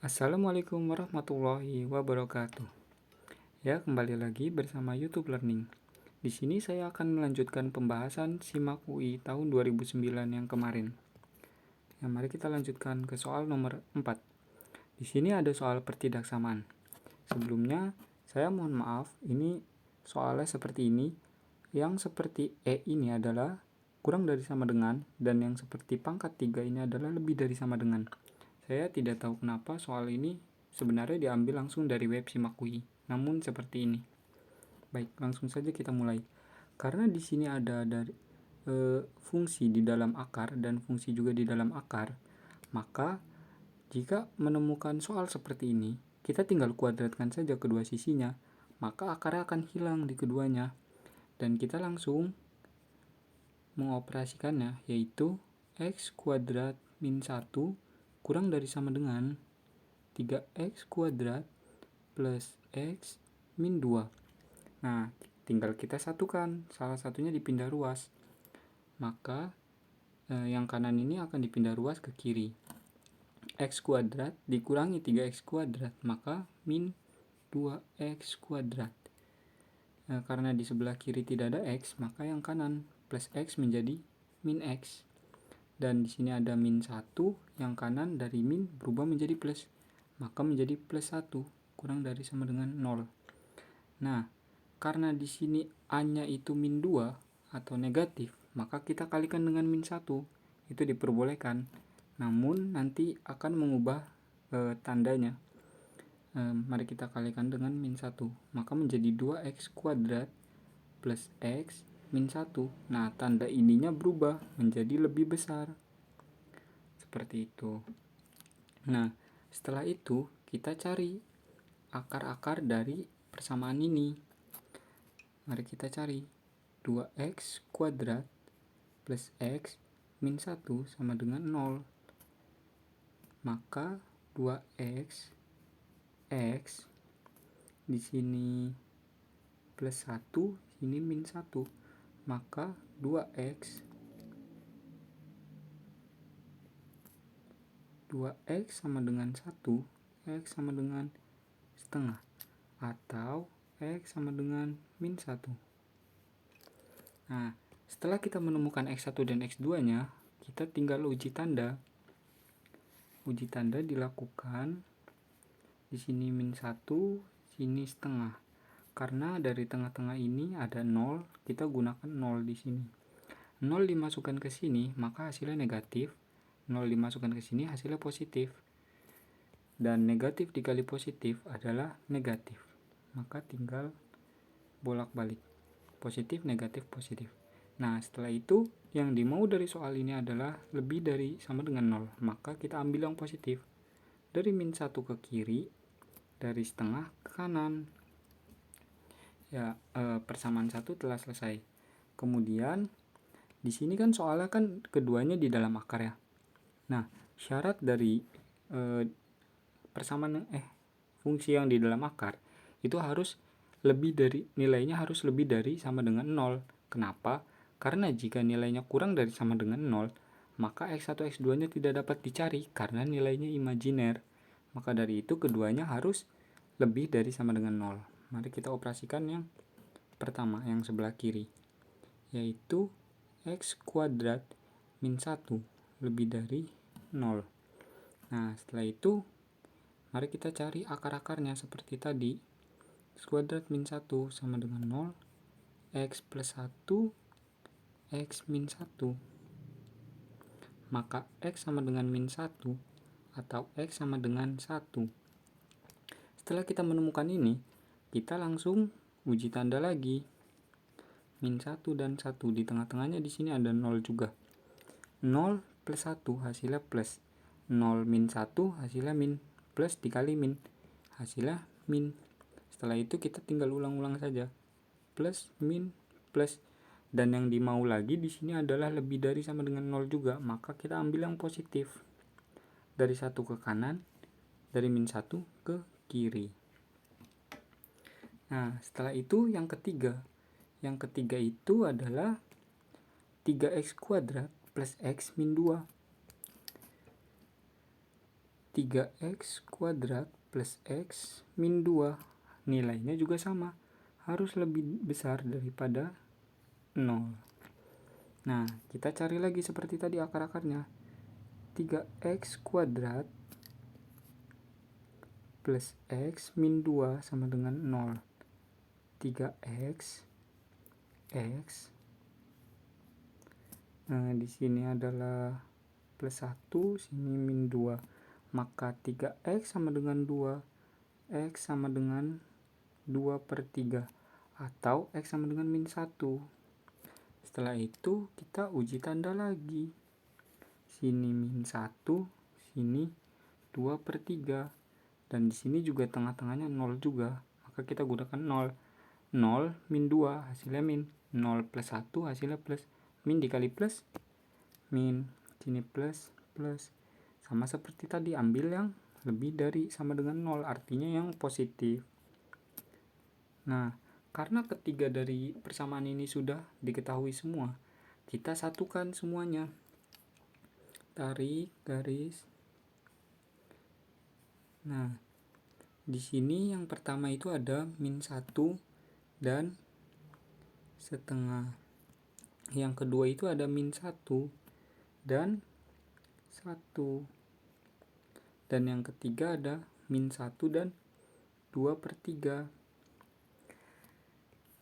Assalamualaikum warahmatullahi wabarakatuh. Ya, kembali lagi bersama YouTube Learning. Di sini saya akan melanjutkan pembahasan SIMAK UI tahun 2009 yang kemarin. Ya, mari kita lanjutkan ke soal nomor 4. Di sini ada soal pertidaksamaan. Sebelumnya, saya mohon maaf, ini soalnya seperti ini. Yang seperti E ini adalah kurang dari sama dengan, dan yang seperti pangkat 3 ini adalah lebih dari sama dengan. Saya tidak tahu kenapa soal ini sebenarnya diambil langsung dari web SIMAK UI, namun seperti ini. Baik, langsung saja kita mulai. Karena di sini ada dari fungsi di dalam akar dan fungsi juga di dalam akar, maka jika menemukan soal seperti ini, kita tinggal kuadratkan saja kedua sisinya, maka akarnya akan hilang di keduanya. Dan kita langsung mengoperasikannya, yaitu x kuadrat min 1 kurang dari sama dengan 3x kuadrat plus x min 2. Nah, tinggal kita satukan, salah satunya dipindah ruas. Maka yang kanan ini akan dipindah ruas ke kiri. X kuadrat dikurangi 3x kuadrat, maka min 2x kuadrat. Karena di sebelah kiri tidak ada x, maka yang kanan plus x menjadi min x. Dan di sini ada min 1, yang kanan dari min berubah menjadi plus, maka menjadi plus 1 kurang dari sama dengan 0. Nah, karena di sini A-nya itu min 2 atau negatif, maka kita kalikan dengan min 1, itu diperbolehkan. Namun nanti akan mengubah tandanya. Mari kita kalikan dengan min 1, maka menjadi 2x kuadrat plus x min 1. Nah, tanda ininya berubah menjadi lebih besar. Seperti itu. Nah, setelah itu kita cari akar-akar dari persamaan ini. Mari kita cari 2x kuadrat plus x min 1 sama dengan 0. Maka 2x x di sini plus 1, sini min 1. Maka 2x sama dengan 1, x sama dengan setengah, atau x sama dengan min 1. Nah, setelah kita menemukan x1 dan x2 nya, kita tinggal uji tanda. Uji tanda dilakukan di sini min 1, sini setengah. Karena dari tengah-tengah ini ada 0, kita gunakan 0 di sini. 0 dimasukkan ke sini, maka hasilnya negatif. 0 dimasukkan ke sini, hasilnya positif. Dan negatif dikali positif adalah negatif. Maka tinggal bolak-balik. Positif, negatif, positif. Nah, setelah itu yang dimau dari soal ini adalah lebih dari sama dengan 0. Maka kita ambil yang positif. Dari min 1 ke kiri, dari setengah ke kanan. Ya, persamaan 1 telah selesai. Kemudian di sini kan soalnya kan keduanya di dalam akar ya. Nah, syarat dari persamaan fungsi yang di dalam akar itu harus lebih dari, nilainya harus lebih dari sama dengan 0. Kenapa? Karena jika nilainya kurang dari sama dengan 0, maka x1 x2 nya tidak dapat dicari karena nilainya imajiner. Maka dari itu keduanya harus lebih dari sama dengan 0. Mari kita operasikan yang pertama, yang sebelah kiri, yaitu x kuadrat min 1 lebih dari 0. Nah, setelah itu mari kita cari akar-akarnya seperti tadi. X kuadrat min 1 sama dengan 0, x plus 1, x min 1. Maka x sama dengan min 1 atau x sama dengan 1. Setelah kita menemukan ini, kita langsung uji tanda lagi. Min 1 dan 1, di tengah-tengahnya di sini ada 0 juga. 0 plus 1 hasilnya plus. 0 min 1 hasilnya min, plus dikali min hasilnya min. Setelah itu kita tinggal ulang-ulang saja. Plus, min, plus. Dan yang dimau lagi di sini adalah lebih dari sama dengan 0 juga, maka kita ambil yang positif. Dari 1 ke kanan, dari min 1 ke kiri. Nah, setelah itu yang ketiga. Yang ketiga itu adalah 3x kuadrat plus x min 2. 3x kuadrat plus x min 2. Nilainya juga sama, harus lebih besar daripada 0. Nah, kita cari lagi seperti tadi akar-akarnya. 3x kuadrat plus x min 2 sama dengan 0. 3x x. Nah, di sini adalah plus 1, sini min 2. Maka 3x sama dengan 2, x sama dengan 2/3, atau x sama dengan min 1. Setelah itu kita uji tanda lagi. Sini min 1, sini 2/3. Dan di sini juga tengah-tengahnya 0 juga. Maka kita gunakan 0. 0 min 2 hasilnya min. 0 plus 1 hasilnya plus. Min dikali plus min. Sini plus plus. Sama seperti tadi, ambil yang lebih dari sama dengan 0, artinya yang positif. Nah, karena ketiga dari persamaan ini sudah diketahui semua, kita satukan semuanya. Tarik garis. Nah, di sini yang pertama itu ada min 1 dan setengah. Yang kedua itu ada min 1 dan 1. Dan yang ketiga ada min 1 dan 2/3.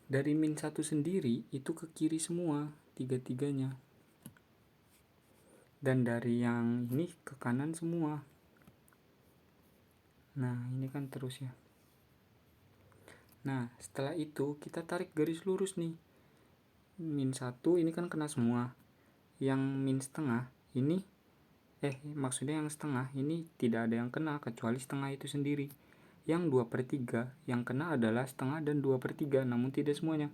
Dari min 1 sendiri itu ke kiri semua, tiga-tiganya. Dan dari yang ini ke kanan semua. Nah, ini kan terus ya. Nah, setelah itu kita tarik garis lurus nih. Min 1 ini kan kena semua. Yang min setengah ini maksudnya yang setengah ini tidak ada yang kena kecuali setengah itu sendiri. Yang 2/3 yang kena adalah setengah dan 2/3, namun tidak semuanya.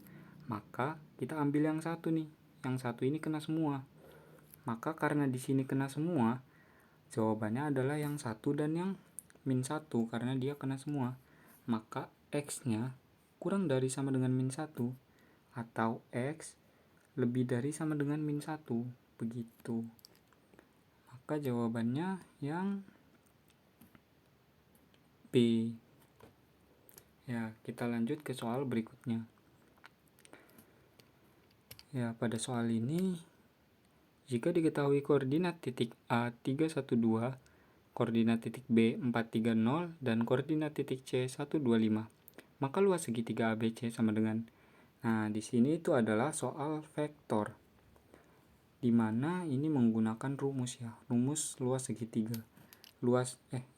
Maka kita ambil yang satu nih. Yang satu ini kena semua. Maka karena di sini kena semua, jawabannya adalah yang 1 dan yang min 1 karena dia kena semua. Maka x-nya kurang dari sama dengan min 1 atau x lebih dari sama dengan min 1. Begitu. Maka jawabannya yang B. Ya, kita lanjut ke soal berikutnya. Ya, pada soal ini, jika diketahui koordinat titik A 312, koordinat titik B 430, dan koordinat titik C 125, maka luas segitiga ABC sama dengan. Nah, di sini itu adalah soal vektor, di mana ini menggunakan rumus ya, rumus luas segitiga.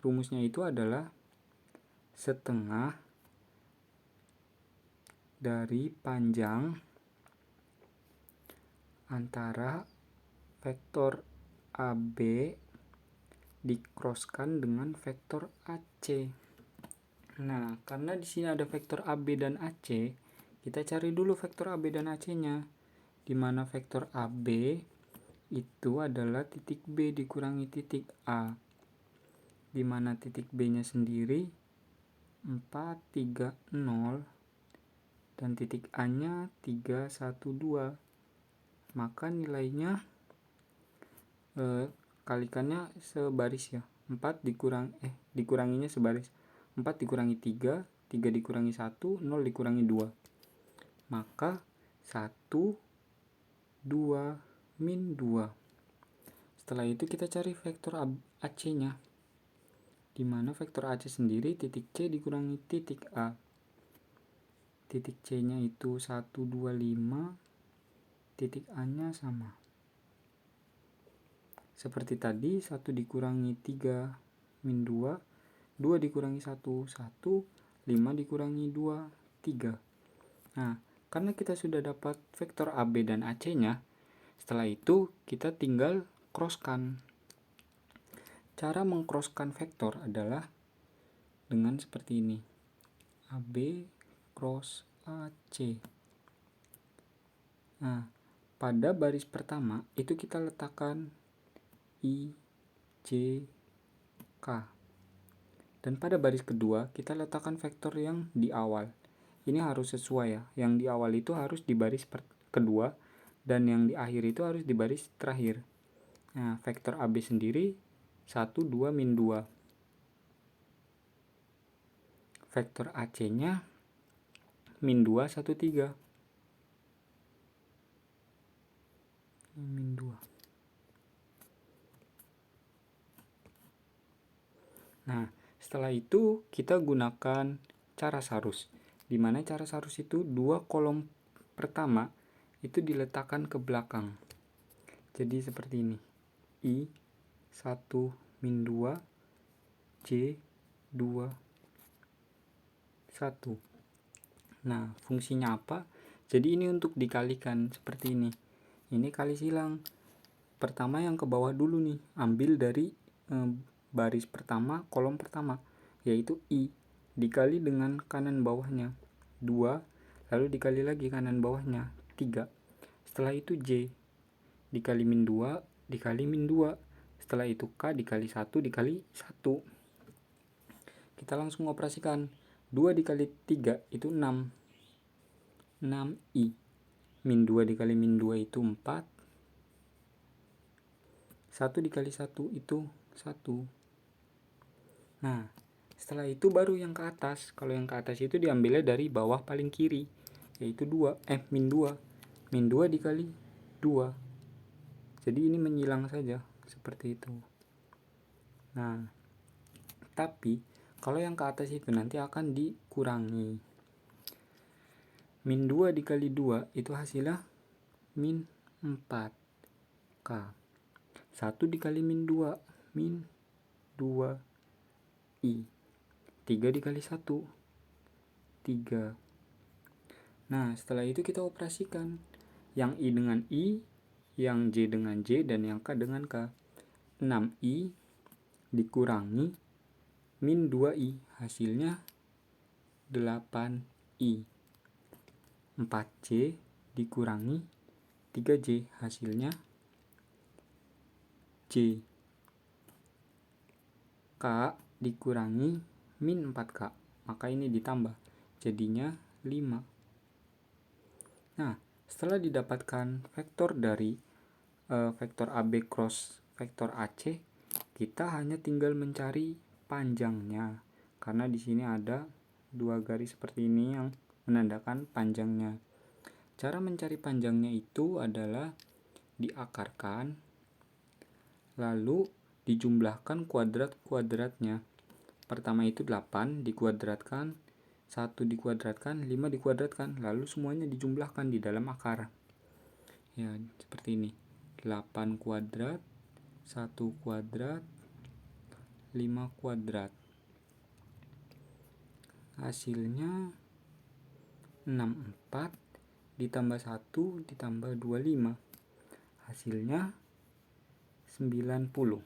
Rumusnya itu adalah setengah dari panjang antara vektor AB dikroskan dengan vektor AC. Nah, karena di sini ada vektor AB dan AC, kita cari dulu vektor AB dan AC-nya. Di mana vektor AB itu adalah titik B dikurangi titik A. Di mana titik B-nya sendiri 430 dan titik A-nya 312. Maka nilainya kalikannya sebaris ya. 4 dikuranginya sebaris. 4 dikurangi 3, 3 dikurangi 1, 0 dikurangi 2. Maka 1, 2, min 2. Setelah itu kita cari vektor AC-nya. Di mana vektor AC sendiri titik C dikurangi titik A. Titik C-nya itu 125, titik A-nya sama. Seperti tadi, 1 dikurangi 3, min 2, 2 dikurangi 1, 1, 5 dikurangi 2, 3. Nah, karena kita sudah dapat vektor AB dan AC-nya, setelah itu kita tinggal crosskan. Cara mengcrosskan vektor adalah dengan seperti ini. AB cross AC. Nah, pada baris pertama itu kita letakkan I, J, K. Dan pada baris kedua kita letakkan vektor yang di awal. Ini harus sesuai ya. Yang di awal itu harus di baris kedua dan yang di akhir itu harus di baris terakhir. Nah, vektor AB sendiri 1, 2, min 2. vektor AC-nya min 2, 1, 3. Min 2. Nah, setelah itu kita gunakan cara Sarus. Di mana cara Sarus itu 2 kolom pertama itu diletakkan ke belakang. Jadi seperti ini. I 1 min 2, J 2, 1. Nah, fungsinya apa? Jadi ini untuk dikalikan seperti ini. Ini kali silang. Pertama yang ke bawah dulu nih, ambil dari baris pertama, kolom pertama, yaitu I dikali dengan kanan bawahnya 2, lalu dikali lagi kanan bawahnya 3. Setelah itu J dikali min 2 dikali min 2. Setelah itu K dikali 1 dikali 1. Kita langsung operasikan. 2 dikali 3 itu 6. 6I. Min 2 dikali min 2 itu 4. 1 dikali 1 itu 1. Nah, setelah itu baru yang ke atas. Kalau yang ke atas itu diambilnya dari bawah paling kiri, yaitu min 2. Min 2 dikali 2. Jadi ini menyilang saja, seperti itu. Nah, tapi kalau yang ke atas itu nanti akan dikurangi. Min 2 dikali 2 itu hasilnya min 4K. 1 dikali min 2, min 2I. 3 dikali 1, 3. Nah, setelah itu kita operasikan. Yang I dengan I, yang J dengan J, dan yang K dengan K. 6I dikurangi min 2I, hasilnya 8I. 4J dikurangi 3J, hasilnya J. K dikurangi min 4K, maka ini ditambah, jadinya 5. Nah, setelah didapatkan vektor dari vektor AB cross vektor AC, kita hanya tinggal mencari panjangnya, karena di sini ada 2 garis seperti ini yang menandakan panjangnya. Cara mencari panjangnya itu adalah diakarkan, lalu dijumlahkan kuadrat-kuadratnya. Pertama itu 8 dikuadratkan, 1 dikuadratkan, 5 dikuadratkan, lalu semuanya dijumlahkan di dalam akar. Ya, seperti ini. 8 kuadrat, 1 kuadrat, 5 kuadrat. Hasilnya 64 ditambah 1 ditambah 25. Hasilnya 90.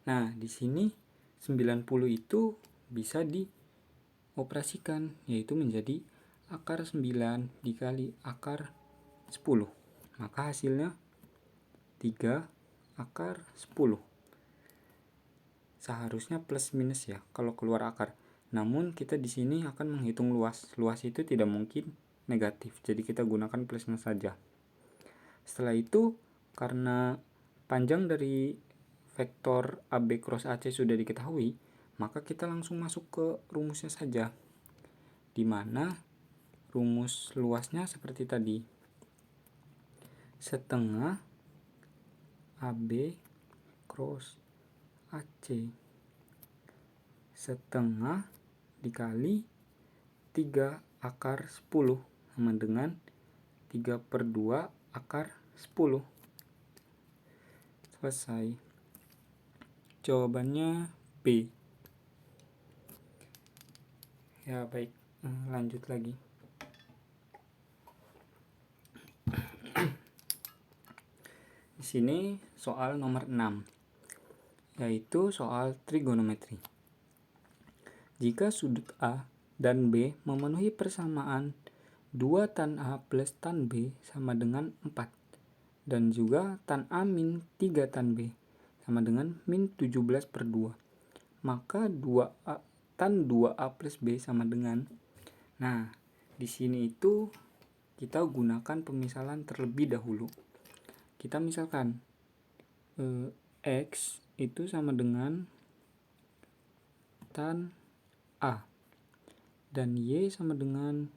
Nah, di sini 90 itu bisa dioperasikan, yaitu menjadi akar 9 dikali akar 10. Maka hasilnya 3 akar 10. Seharusnya plus minus ya kalau keluar akar. Namun kita di sini akan menghitung luas. Luas itu tidak mungkin negatif, jadi kita gunakan plusnya saja. Setelah itu, karena panjang dari vektor AB cross AC sudah diketahui, maka kita langsung masuk ke rumusnya saja, di mana rumus luasnya seperti tadi. Setengah AB cross AC. Setengah dikali 3 akar 10 sama dengan 3/2 akar 10. Selesai. Jawabannya B. Ya, baik. Lanjut lagi. Di sini soal nomor 6, yaitu soal trigonometri. Jika sudut A dan B memenuhi persamaan 2 tan A plus tan B sama dengan 4, dan juga tan A min 3 tan B sama dengan min 17/2, maka tan 2A plus B sama dengan. Nah, di sini itu kita gunakan pemisalan terlebih dahulu. Kita misalkan X itu sama dengan tan A. Dan Y sama dengan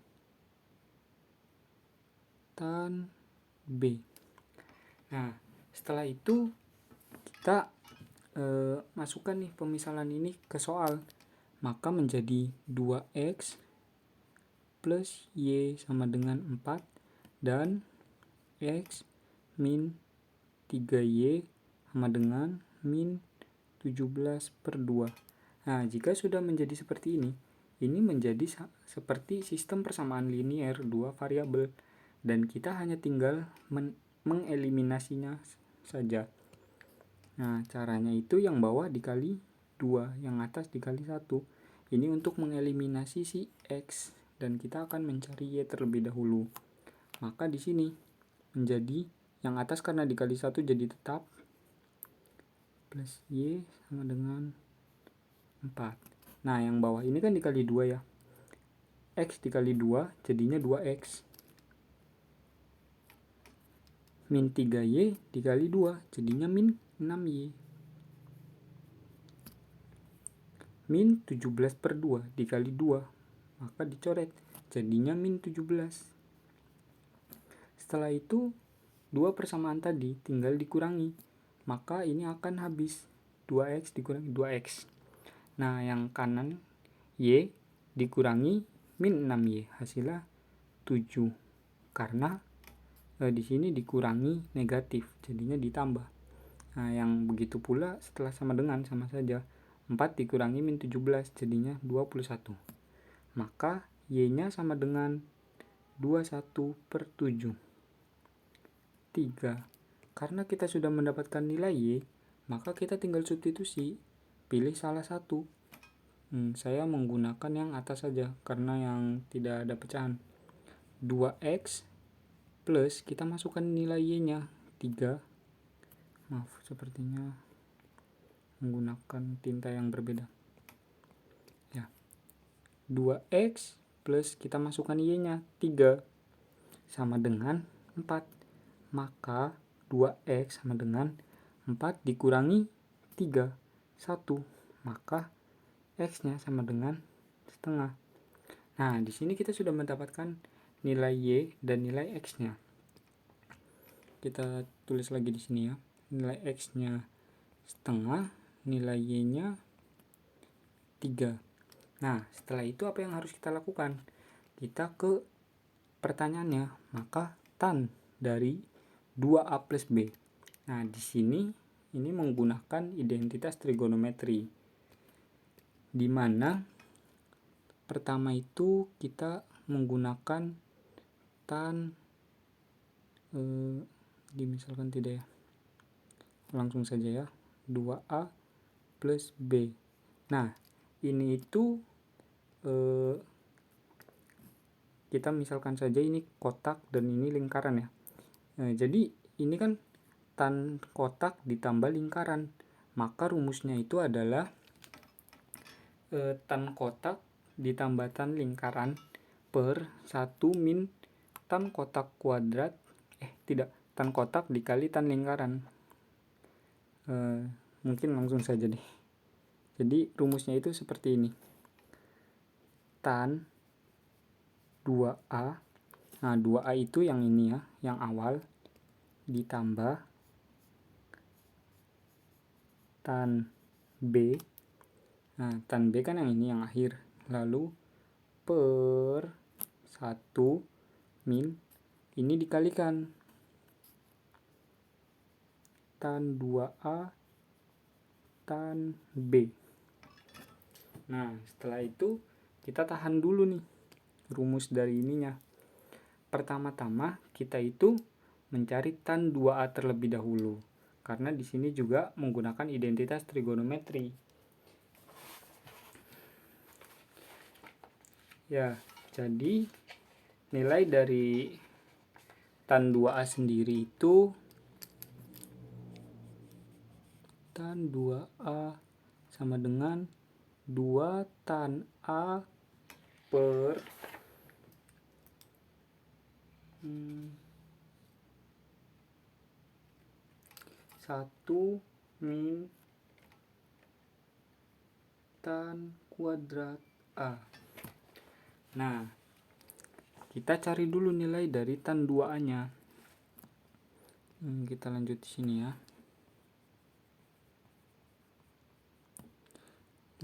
tan B. Nah, setelah itu kita masukkan nih pemisalan ini ke soal. Maka menjadi 2X plus Y sama dengan 4 dan X min 3Y sama dengan min 17/2. Nah, jika sudah menjadi seperti ini menjadi seperti sistem persamaan linier dua variabel dan kita hanya tinggal mengeliminasinya saja. Nah, caranya itu yang bawah dikali 2, yang atas dikali 1. Ini untuk mengeliminasi si X dan kita akan mencari Y terlebih dahulu. Maka di sini menjadi yang atas karena dikali 1 jadi tetap plus Y sama dengan 4. Nah, yang bawah ini kan dikali 2 ya. X dikali 2 jadinya 2X. Min 3Y dikali 2 jadinya min 6Y. Min 17/2 dikali 2 maka dicoret jadinya min 17. Setelah itu 2 persamaan tadi tinggal dikurangi, maka ini akan habis 2X dikurangi 2X. Nah, yang kanan Y dikurangi min 6Y hasilnya 7. Karena di sini dikurangi negatif jadinya ditambah. Nah, yang begitu pula setelah sama dengan sama saja. 4 dikurangi min 17 jadinya 21. Maka Y-nya sama dengan 21/7. 3. Karena kita sudah mendapatkan nilai Y, maka kita tinggal substitusi, pilih salah satu. Saya menggunakan yang atas saja karena yang tidak ada pecahan. 2X plus kita masukkan nilai Y-nya 3. Maaf, sepertinya menggunakan tinta yang berbeda. Ya. 2X plus kita masukkan Y-nya 3 sama dengan 4. Maka 2X sama dengan 4 dikurangi 3, 1. Maka X-nya sama dengan setengah. Nah, di sini kita sudah mendapatkan nilai Y dan nilai X-nya. Kita tulis lagi di sini ya. Nilai X-nya setengah, nilai Y-nya 3. Nah, setelah itu apa yang harus kita lakukan? Kita ke pertanyaannya, maka tan dari 2A plus B. Nah, di sini ini menggunakan identitas trigonometri, di mana pertama itu kita menggunakan tan misalkan tidak ya, langsung saja ya, 2A plus B. Nah, ini itu kita misalkan saja ini kotak dan ini lingkaran ya. Jadi ini kan tan kotak ditambah lingkaran, maka rumusnya itu adalah tan kotak ditambah tan lingkaran per 1 min tan kotak kuadrat, tan kotak dikali tan lingkaran. Mungkin langsung saja deh. Jadi rumusnya itu seperti ini. Tan 2A. Nah, 2A itu yang ini ya, yang awal, ditambah tan B. Nah, tan B kan yang ini, yang akhir. Lalu per 1 min, ini dikalikan tan 2A tan B. Nah, setelah itu kita tahan dulu nih rumus dari ininya. Pertama-tama kita itu mencari tan 2A terlebih dahulu, karena di sini juga menggunakan identitas trigonometri. Ya, jadi nilai dari tan 2A sendiri itu tan 2A sama dengan 2 tan A per 1 min tan kuadrat A. Nah, kita cari dulu nilai dari tan 2A-nya. Kita lanjut di sini ya.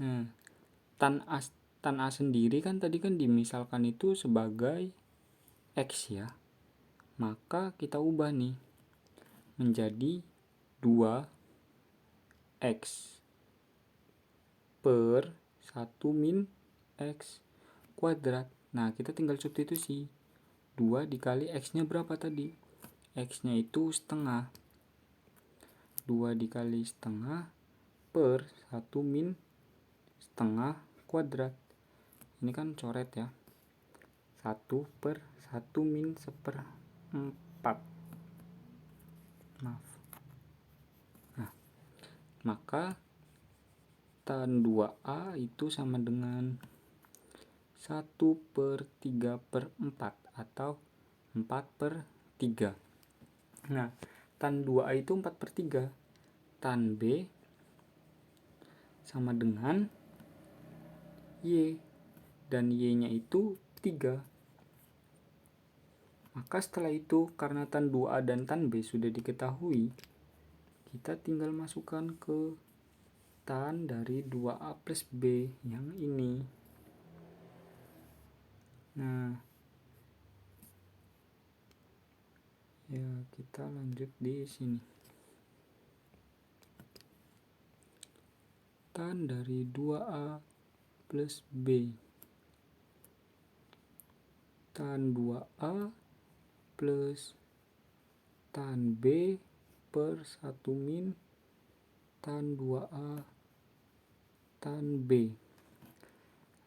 Nah, tan A sendiri kan tadi kan dimisalkan itu sebagai X ya. Maka kita ubah nih menjadi 2X per 1 min X kuadrat. Nah, kita tinggal substitusi. 2 dikali X-nya berapa tadi? X-nya itu setengah. 2 dikali setengah per 1 min setengah kuadrat. Ini kan coret ya. 1 per 1 min seperempat. Maaf. Nah, maka tan 2A itu sama dengan 1 per 3 per 4 atau 4 per 3. Nah, tan 2A itu 4 per 3. Tan B sama dengan Y. Dan Y-nya itu 3. Maka setelah itu, karena tan 2A dan tan B sudah diketahui, kita tinggal masukkan ke tan dari 2A plus B yang ini. Nah, ya kita lanjut di sini. Tan dari 2A plus B. Tan 2A plus tan B per 1 min tan 2A tan B.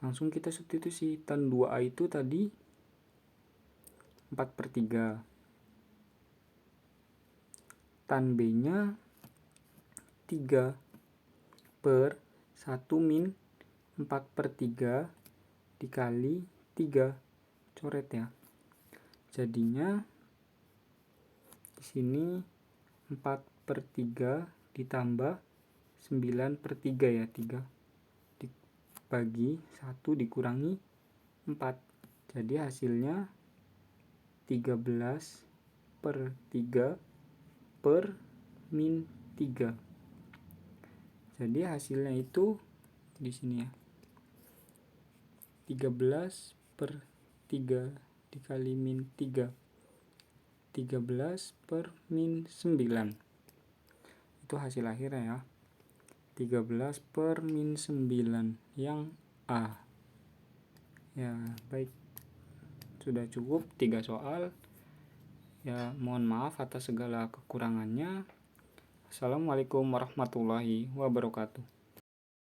Langsung kita substitusi. Tan 2A itu tadi 4 per 3. Tan B nya 3 per 1 min 4 per 3 dikali 3. Coret ya. Jadinya di sini 4 per 3 ditambah 9 per 3 ya. 3 dibagi 1 dikurangi 4. Jadi hasilnya 13 per 3 per min 3. Jadi hasilnya itu di sini ya. 13 per 3 dikali min 3. 13 per min 9. Itu hasil akhirnya ya. 13 per min 9 yang A. Ya, baik. Sudah cukup 3 soal. Ya, mohon maaf atas segala kekurangannya. Assalamualaikum warahmatullahi wabarakatuh.